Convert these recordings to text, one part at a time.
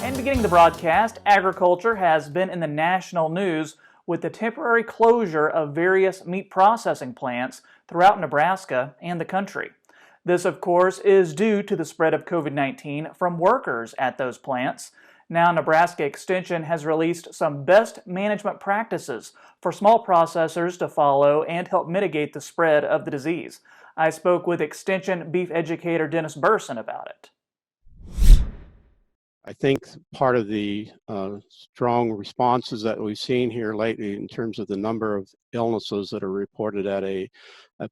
And beginning the broadcast, agriculture has been in the national news with the temporary closure of various meat processing plants throughout Nebraska and the country. This, of course, is due to the spread of COVID-19 from workers at those plants. Now, Nebraska Extension has released some best management practices for small processors to follow and help mitigate the spread of the disease. I spoke with Extension beef educator Dennis Burson about it. I think part of the strong responses that we've seen here lately in terms of the number of illnesses that are reported at a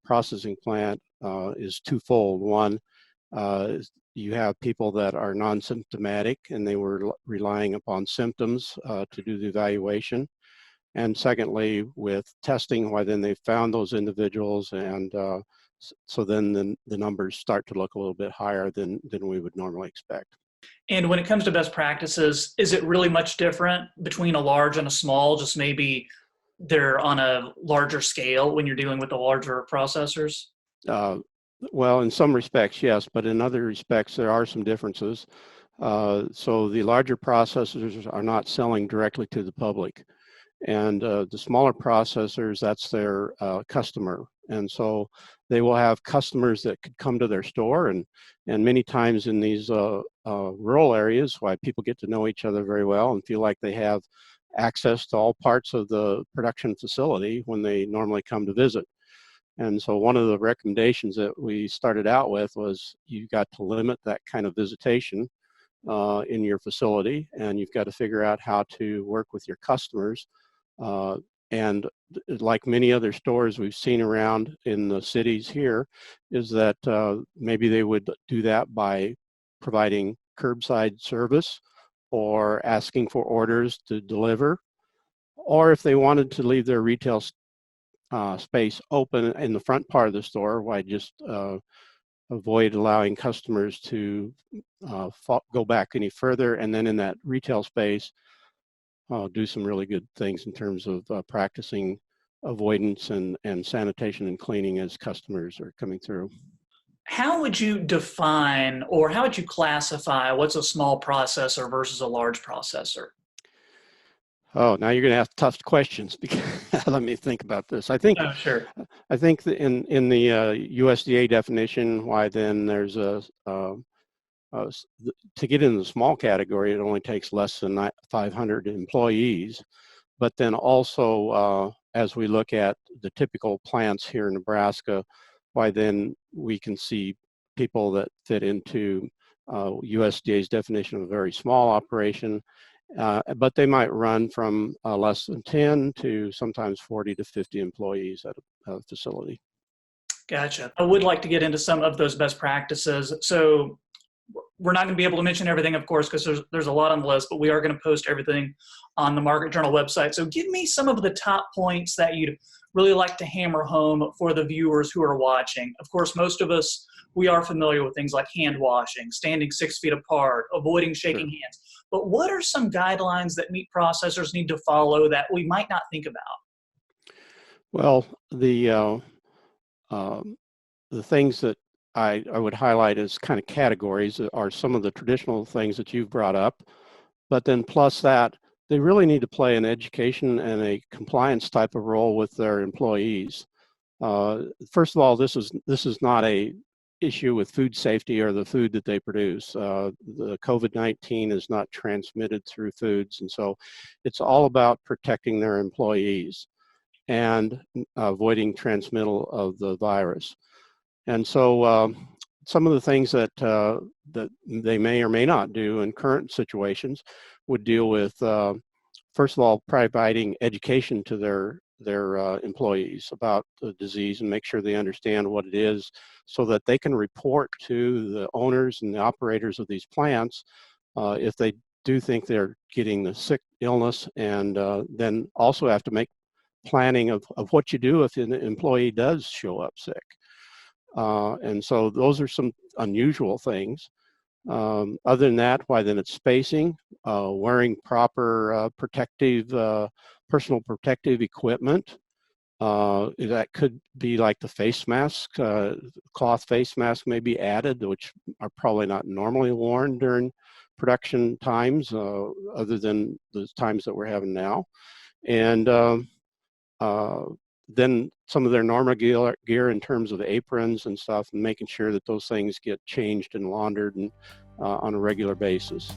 processing plant is twofold. One, you have people that are non-symptomatic and they were relying upon symptoms to do the evaluation. And secondly, with testing, why then they found those individuals, and so then the numbers start to look a little bit higher than we would normally expect. And when it comes to best practices, is it really much different between a large and a small? Just maybe they're on a larger scale when you're dealing with the larger processors? Well, in some respects, yes, but in other respects, there are some differences. So the larger processors are not selling directly to the public. And the smaller processors, that's their customer. And so they will have customers that could come to their store, and many times in these rural areas, why people get to know each other very well and feel like they have access to all parts of the production facility when they normally come to visit. And so one of the recommendations that we started out with was you've got to limit that kind of visitation in your facility, and you've got to figure out how to work with your customers. And like many other stores we've seen around in the cities here, is that maybe they would do that by providing curbside service or asking for orders to deliver. Or if they wanted to leave their retail space open in the front part of the store, why just avoid allowing customers to go back any further, and then in that retail space, do some really good things in terms of practicing avoidance and sanitation and cleaning as customers are coming through. How would you define or how would you classify what's a small processor versus a large processor? Oh, now you're going to have tough questions. Because let me think about this. I think Sure. I think in the USDA definition, why then there's to get in the small category, it only takes less than 500 employees. But then also, as we look at the typical plants here in Nebraska, why then we can see people that fit into USDA's definition of a very small operation, but they might run from less than 10 to sometimes 40 to 50 employees at a facility. Gotcha. I would like to get into some of those best practices. So we're not going to be able to mention everything, of course, because there's a lot on the list, but we are going to post everything on the Market Journal website. So give me some of the top points that you'd really like to hammer home for the viewers who are watching. Of course, most of us, we are familiar with things like hand washing, standing 6 feet apart, avoiding shaking hands. But what are some guidelines that meat processors need to follow that we might not think about? Well, the things that I would highlight as kind of categories are some of the traditional things that you've brought up, but then plus that, they really need to play an education and a compliance type of role with their employees. First of all, this is not a issue with food safety or the food that they produce. The COVID-19 is not transmitted through foods, and so it's all about protecting their employees and avoiding transmittal of the virus. And so some of the things that they may or may not do in current situations would deal with, first of all, providing education to their employees about the disease and make sure they understand what it is so that they can report to the owners and the operators of these plants if they do think they're getting the sick illness, and then also have to make planning of what you do if an employee does show up sick. And so those are some unusual things. Other than that, why then it's spacing, wearing proper personal protective equipment. That could be like the face mask, cloth face mask may be added, which are probably not normally worn during production times other than the times that we're having now. And then some of their normal gear in terms of aprons and stuff, and making sure that those things get changed and laundered and on a regular basis.